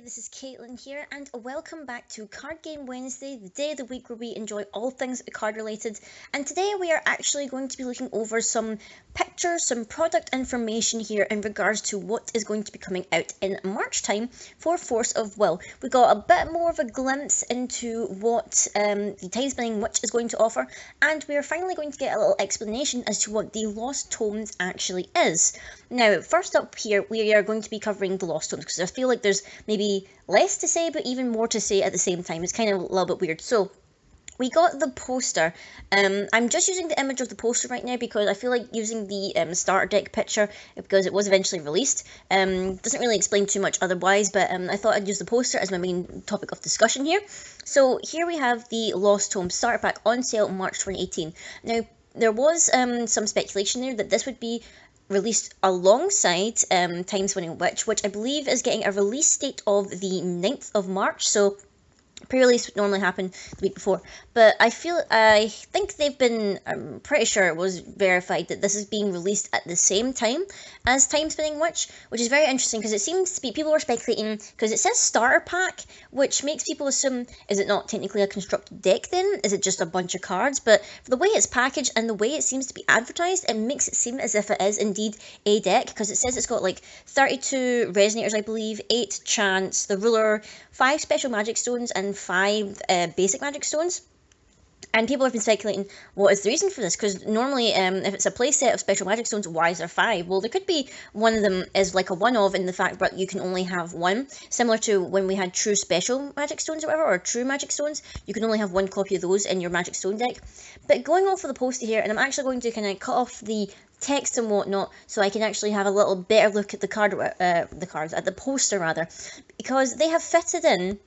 this is Caitlin here, and welcome back to Card Game Wednesday, the day of the week where we enjoy all things card related. And today we are actually going to be looking over some pictures, some product information here in regards to what is going to be coming out in March time for Force of Will. We got a bit more of a glimpse into what the Time Spinning Witch is going to offer, and we are finally going to get a little explanation as to what the Lost Tomes actually is. Now, first up here, we are going to be covering the Lost Tomes because I feel like there's maybe less to say, but even more to say at the same time. It's kind of a little bit weird. So, we got the poster. I'm just using the image of the poster right now because I feel like using the starter deck picture, because it was eventually released, doesn't really explain too much otherwise, but I thought I'd use the poster as my main topic of discussion here. So here we have the Lost Tome starter pack on sale March 2018. Now, there was some speculation there that this would be released alongside Time Spinning Witch, which I believe is getting a release date of the 9th of March, so pre-release would normally happen the week before, but I think they've been, I'm pretty sure it was verified that this is being released at the same time as Time Spinning Witch, which is very interesting because it seems to be, people are speculating, because it says starter pack, which makes people assume, is it not technically a constructed deck then? Is it just a bunch of cards? But for the way it's packaged and the way it seems to be advertised, it makes it seem as if it is indeed a deck, because it says it's got like 32 resonators, I believe, 8 chants, the ruler, 5 special magic stones, and 5 basic magic stones. And people have been speculating, what is the reason for this? Because normally, if it's a playset of special magic stones, why is there 5? Well, there could be one of them is like a one-of in the fact that you can only have one. Similar to when we had true special magic stones or whatever, or true magic stones, you can only have one copy of those in your magic stone deck. But going off of the poster here, and I'm actually going to kind of cut off the text and whatnot, so I can actually have a little better look at the poster rather, because they have fitted in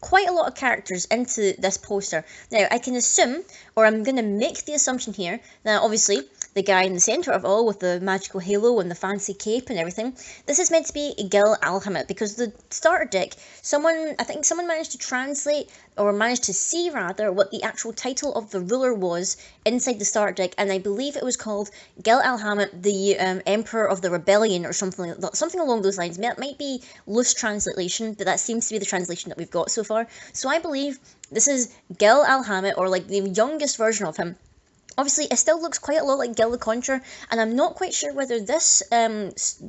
quite a lot of characters into this poster. Now, I can assume, or I'm going to make the assumption here, that obviously the guy in the centre of all with the magical halo and the fancy cape and everything, this is meant to be Gil Alhamit, because the starter deck, I think someone managed to translate, or managed to see rather, what the actual title of the ruler was inside the starter deck, and I believe it was called Gil Alhamit, the Emperor of the Rebellion, or something like that, something along those lines. It might be loose translation, but that seems to be the translation that we've got so far. So I believe this is Gil Alhamit, or like the youngest version of him. Obviously, it still looks quite a lot like Gil the Conjurer, and I'm not quite sure whether this,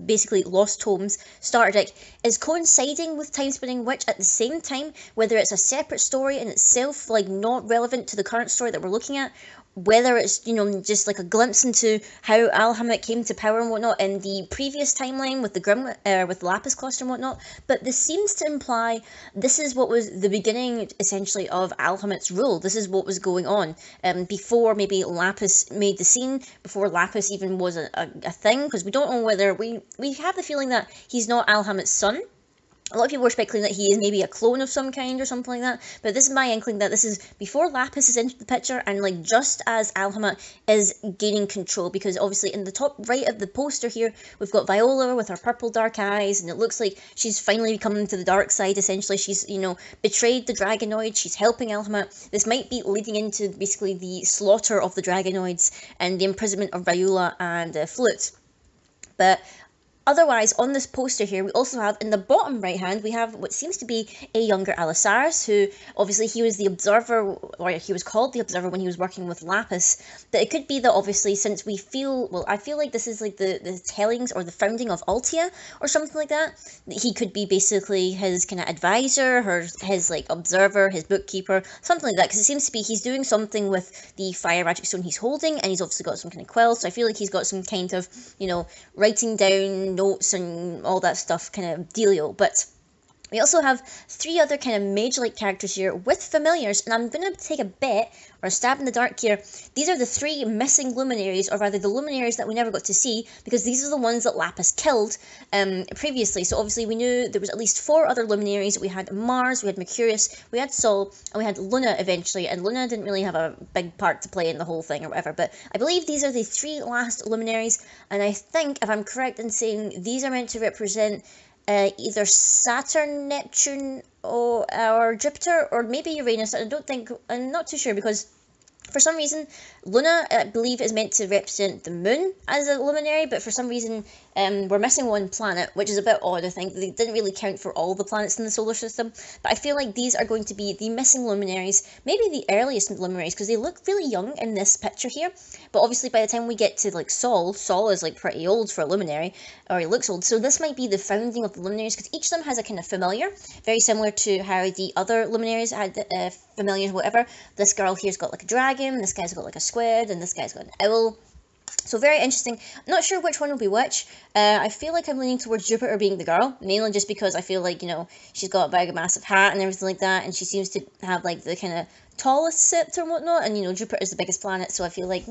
basically Lost Tomes starter deck is coinciding with Time Spinning Witch at the same time, whether it's a separate story in itself, like not relevant to the current story that we're looking at, whether it's, just like a glimpse into how Alhamit came to power and whatnot in the previous timeline with the with Lapis Cluster and whatnot, but this seems to imply this is what was the beginning, essentially, of Alhamit's rule. This is what was going on, before maybe Lapis made the scene, before Lapis even was a thing, because we don't know whether, we have the feeling that he's not Alhamit's son. A lot of people are speculating that he is maybe a clone of some kind or something like that, but this is my inkling that this is before Lapis is into the picture, and like just as Alhamit is gaining control, because obviously in the top right of the poster here, we've got Viola with her purple dark eyes, and it looks like she's finally coming to the dark side, essentially. She's, betrayed the Dragonoid, she's helping Alhamit. This might be leading into basically the slaughter of the Dragonoids and the imprisonment of Viola and Flute. But otherwise, on this poster here, we also have, in the bottom right hand, we have what seems to be a younger Alisaris, who, obviously, he was the Observer, or he was called the Observer when he was working with Lapis. But it could be that, obviously, since I feel like this is like the tellings or the founding of Altia, or something like that. He could be basically his kind of advisor, or his, like, observer, his bookkeeper, something like that, because it seems to be he's doing something with the fire magic stone he's holding, and he's obviously got some kind of quill, so I feel like he's got some kind of, writing down notes and all that stuff kind of dealio. But we also have 3 other kind of mage-like characters here with familiars, and I'm going to take a bet, or a stab in the dark here. These are the 3 missing luminaries, or rather the luminaries that we never got to see, because these are the ones that Lapis killed previously. So obviously we knew there was at least 4 other luminaries. We had Mars, we had Mercurius, we had Sol, and we had Luna eventually, and Luna didn't really have a big part to play in the whole thing or whatever, but I believe these are the 3 last luminaries, and I think, if I'm correct in saying, these are meant to represent either Saturn, Neptune, or Jupiter, or maybe Uranus. I'm not too sure, because For some reason, Luna, I believe, is meant to represent the moon as a luminary, but for some reason, we're missing one planet, which is a bit odd. I think they didn't really count for all the planets in the solar system, but I feel like these are going to be the missing luminaries, maybe the earliest luminaries, because they look really young in this picture here. But obviously, by the time we get to like Sol is like pretty old for a luminary, or he looks old. So this might be the founding of the luminaries, because each of them has a kind of familiar, very similar to how the other luminaries had familiars, whatever. This girl here's got like a dragon, this guy's got like a squid, and this guy's got an owl. So very interesting. Not sure which one will be which. I feel like I'm leaning towards Jupiter being the girl, mainly just because I feel like, you know, she's got a big, massive hat and everything like that, and she seems to have like the kind of tallest scepter and whatnot, and you know, Jupiter is the biggest planet, so I feel like,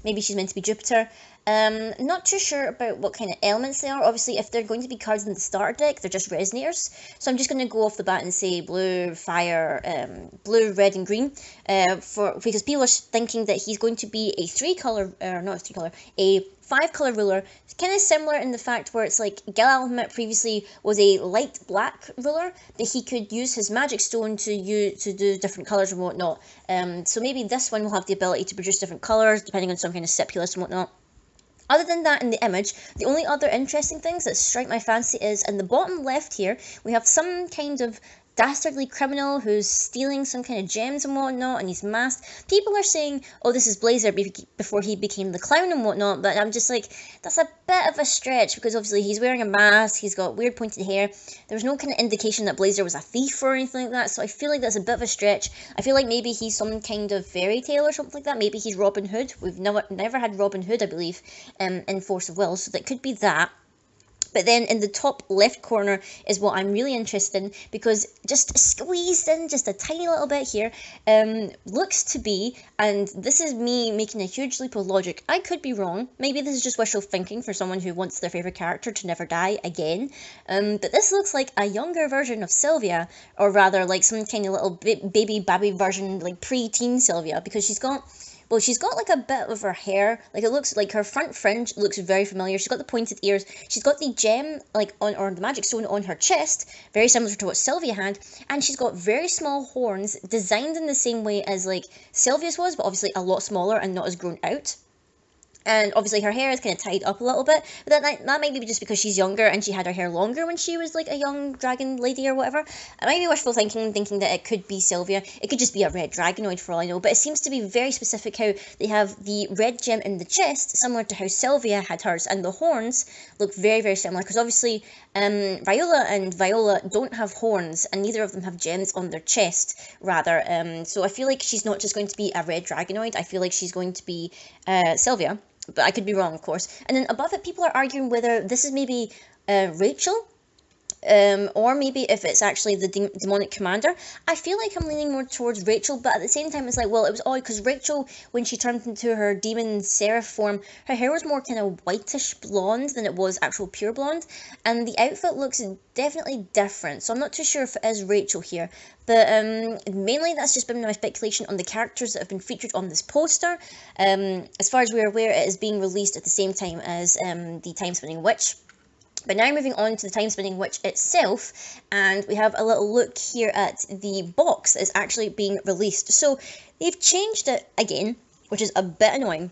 maybe she's meant to be Jupiter. Not too sure about what kind of elements they are. Obviously, if they're going to be cards in the starter deck, they're just resonators. So I'm just going to go off the bat and say blue, fire, blue, red, and green. Because people are thinking that he's going to be a 5-color ruler. It's kind of similar in the fact where it's like Gil previously was a light black ruler that he could use his magic stone to do different colors and whatnot. So maybe this one will have the ability to produce different colors depending on some kind of stipulus and whatnot. Other than that, in the image, the only other interesting things that strike my fancy is in the bottom left here, we have some kind of dastardly criminal who's stealing some kind of gems and whatnot, and he's masked. People are saying, oh, this is Blazer before he became the clown and whatnot, but I'm just like, that's a bit of a stretch, because obviously he's wearing a mask, he's got weird pointed hair. There's no kind of indication that Blazer was a thief or anything like that, so I feel like that's a bit of a stretch. I feel like maybe he's some kind of fairy tale or something like that. Maybe he's Robin Hood. We've never had Robin Hood, I believe, in Force of Will, so that could be that. But then in the top left corner is what I'm really interested in, because just squeezed in just a tiny little bit here, looks to be, and this is me making a huge leap of logic, I could be wrong, maybe this is just wishful thinking for someone who wants their favourite character to never die again, but this looks like a younger version of Sylvia, or rather like some kind of little baby version, like pre-teen Sylvia, because she's got like a bit of her hair, like it looks like her front fringe looks very familiar. She's got the pointed ears. She's got the gem, like, or the magic stone on her chest, very similar to what Sylvia had. And she's got very small horns, designed in the same way as, like, Sylvia's was, but obviously a lot smaller and not as grown out. And obviously her hair is kind of tied up a little bit, but that might be just because she's younger and she had her hair longer when she was like a young dragon lady or whatever. It might be wishful thinking that it could be Sylvia. It could just be a red dragonoid for all I know, but it seems to be very specific how they have the red gem in the chest, similar to how Sylvia had hers, and the horns look very, very similar, because obviously Viola and Viola don't have horns, and neither of them have gems on their chest, rather. So I feel like she's not just going to be a red dragonoid, I feel like she's going to be Sylvia. But I could be wrong, of course. And then above it, people are arguing whether this is maybe Rachel, or maybe if it's actually the demonic commander. I feel like I'm leaning more towards Rachel, but at the same time, it's like, well, it was odd, because Rachel, when she turned into her demon seraph form, her hair was more kind of whitish blonde than it was actual pure blonde, and the outfit looks definitely different, so I'm not too sure if it is Rachel here. But mainly that's just been my speculation on the characters that have been featured on this poster. As far as we're aware, it is being released at the same time as the Time-Spinning Witch. But now moving on to the Time-Spinning Witch itself, and we have a little look here at the box that is actually being released. So they've changed it again, which is a bit annoying.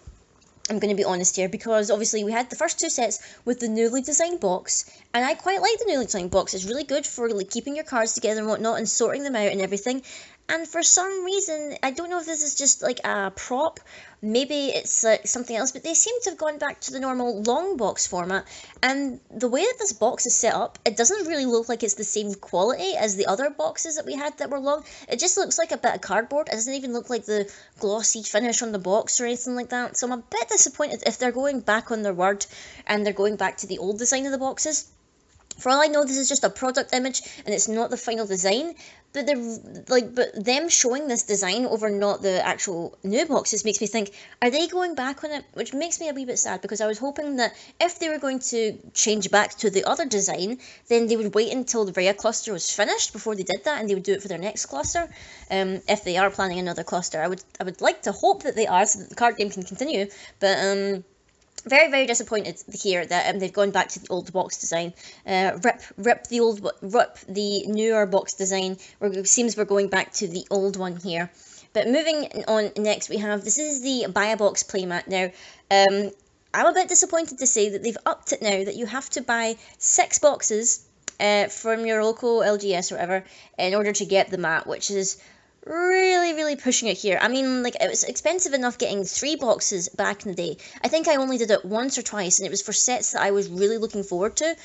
I'm going to be honest here, because obviously we had the first two sets with the newly designed box, and I quite like the newly designed box. It's really good for like keeping your cards together and whatnot, and sorting them out and everything. And for some reason, I don't know if this is just like a prop, maybe it's something else, but they seem to have gone back to the normal long box format. And the way that this box is set up, it doesn't really look like it's the same quality as the other boxes that we had that were long. It just looks like a bit of cardboard. It doesn't even look like the glossy finish on the box or anything like that. So I'm a bit disappointed if they're going back on their word and they're going back to the old design of the boxes. For all I know, this is just a product image and it's not the final design. But them showing this design over not the actual new boxes makes me think, are they going back on it? Which makes me a wee bit sad, because I was hoping that if they were going to change back to the other design, then they would wait until the Rhea cluster was finished before they did that, and they would do it for their next cluster. If they are planning another cluster, I would like to hope that they are, so that the card game can continue. But very, very disappointed here that they've gone back to the old box design. Rip the newer box design. It seems we're going back to the old one here. But moving on next, we have, this is the Buy a Box playmat. Now, I'm a bit disappointed to say that they've upped it now, that you have to buy 6 boxes from your local LGS or whatever in order to get the mat, which is really pushing it here. I mean, like, it was expensive enough getting 3 boxes back in the day. I think I only did it once or twice, and it was for sets that I was really looking forward to.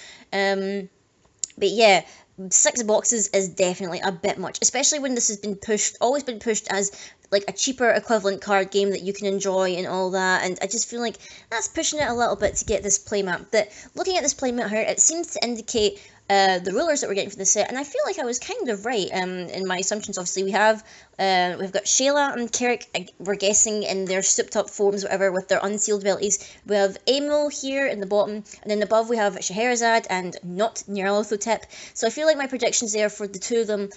But yeah, 6 boxes is definitely a bit much, especially when this has been pushed, always been pushed as like a cheaper equivalent card game that you can enjoy and all that, and I just feel like that's pushing it a little bit to get this playmat. But looking at this playmat here, it seems to indicate the rulers that we're getting for the set, and I feel like I was kind of right in my assumptions. Obviously, we've got Shayla and Carrick, we're guessing, in their souped up forms, whatever, with their unsealed abilities. We have Amo here in the bottom, and then above we have Scheherazade and not Nyarlathotep. So I feel like my predictions there for the two of them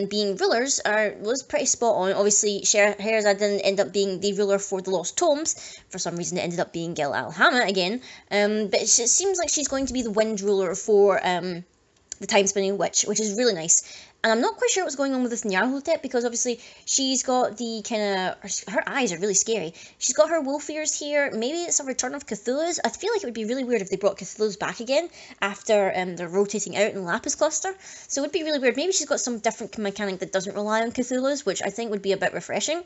being rulers was pretty spot on. Obviously, Scheherazade didn't end up being the ruler for the Lost Tomes. For some reason, it ended up being Gil Alhama again. But it seems like she's going to be the wind ruler for the Time Spinning Witch, which is really nice. And I'm not quite sure what's going on with this Nyarlathotep, because obviously she's got the kind of, her eyes are really scary. She's got her wolf ears here. Maybe it's a return of Cthulhu's. I feel like it would be really weird if they brought Cthulhu's back again after they're rotating out in Lapis Cluster. So it would be really weird. Maybe she's got some different mechanic that doesn't rely on Cthulhu's, which I think would be a bit refreshing.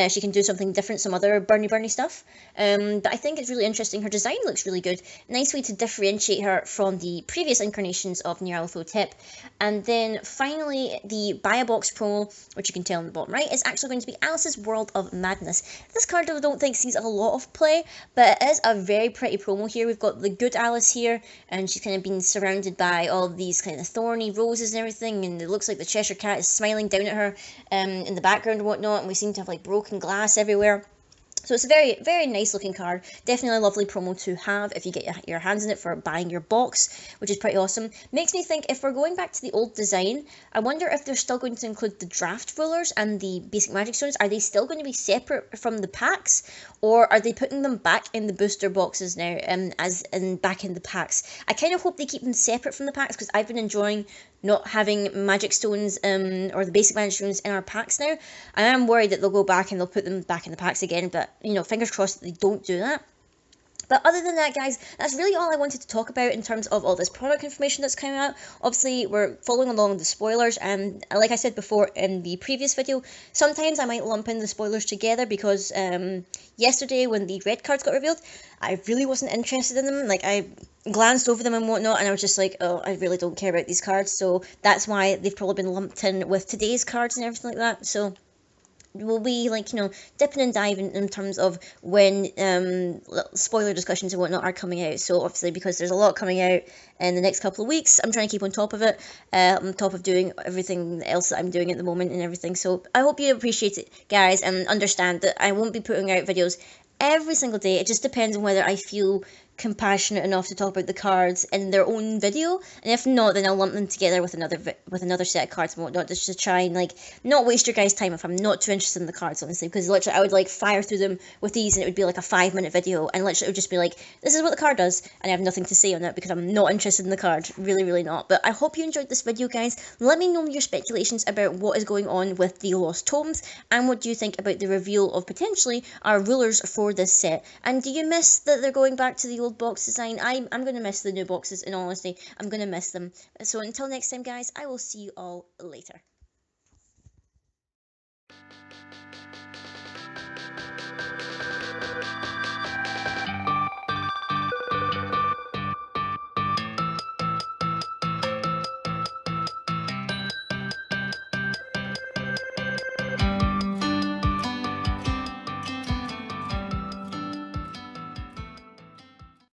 She can do something different, some other burny stuff. But I think it's really interesting. Her design looks really good. Nice way to differentiate her from the previous incarnations of Nyarlathotep. And then finally, the Buy a Box promo, which you can tell on the bottom right, is actually going to be Alice's World of Madness. This card I don't think sees a lot of play, but it is a very pretty promo here. We've got the good Alice here, and she's kind of been surrounded by all these kind of thorny roses and everything, and it looks like the Cheshire Cat is smiling down at her in the background and whatnot, and we seem to have like broken glass everywhere. So it's a very nice looking card. Definitely a lovely promo to have if you get your hands in it for buying your box, which is pretty awesome. Makes me think, if we're going back to the old design, I wonder if they're still going to include the draft rulers and the basic magic stones. Are they still going to be separate from the packs, or are they putting them back in the booster boxes now, back in the packs? I kind of hope they keep them separate from the packs, because I've been enjoying not having magic stones or the basic magic stones in our packs now. I am worried that they'll go back and they'll put them back in the packs again, but, you know, fingers crossed that they don't do that. But other than that, guys, that's really all I wanted to talk about in terms of all this product information that's coming out. Obviously, we're following along the spoilers, and like I said before in the previous video, sometimes I might lump in the spoilers together, because yesterday when the red cards got revealed, I really wasn't interested in them. Like, I glanced over them and whatnot, and I was just like, oh, I really don't care about these cards. So that's why they've probably been lumped in with today's cards and everything like that. So we'll be, like, you know, dipping and diving in terms of when spoiler discussions and whatnot are coming out. So obviously, because there's a lot coming out in the next couple of weeks, I'm trying to keep on top of it, on top of doing everything else that I'm doing at the moment and everything. So I hope you appreciate it, guys, and understand that I won't be putting out videos every single day. It just depends on whether I feel compassionate enough to talk about the cards in their own video, and if not, then I'll lump them together with another set of cards and whatnot, just to try and, like, not waste your guys' time if I'm not too interested in the cards, honestly, because literally I would, like, fire through them with these and it would be like a 5-minute video, and literally it would just be like, this is what the card does, and I have nothing to say on it because I'm not interested in the card, really not. But I hope you enjoyed this video, guys. Let me know your speculations about what is going on with the Lost Tomes, and what do you think about the reveal of potentially our rulers for this set, and do you miss that they're going back to the old box design? I'm going to miss the new boxes, in all honesty. I'm going to miss them. So until next time, guys, I will see you all later.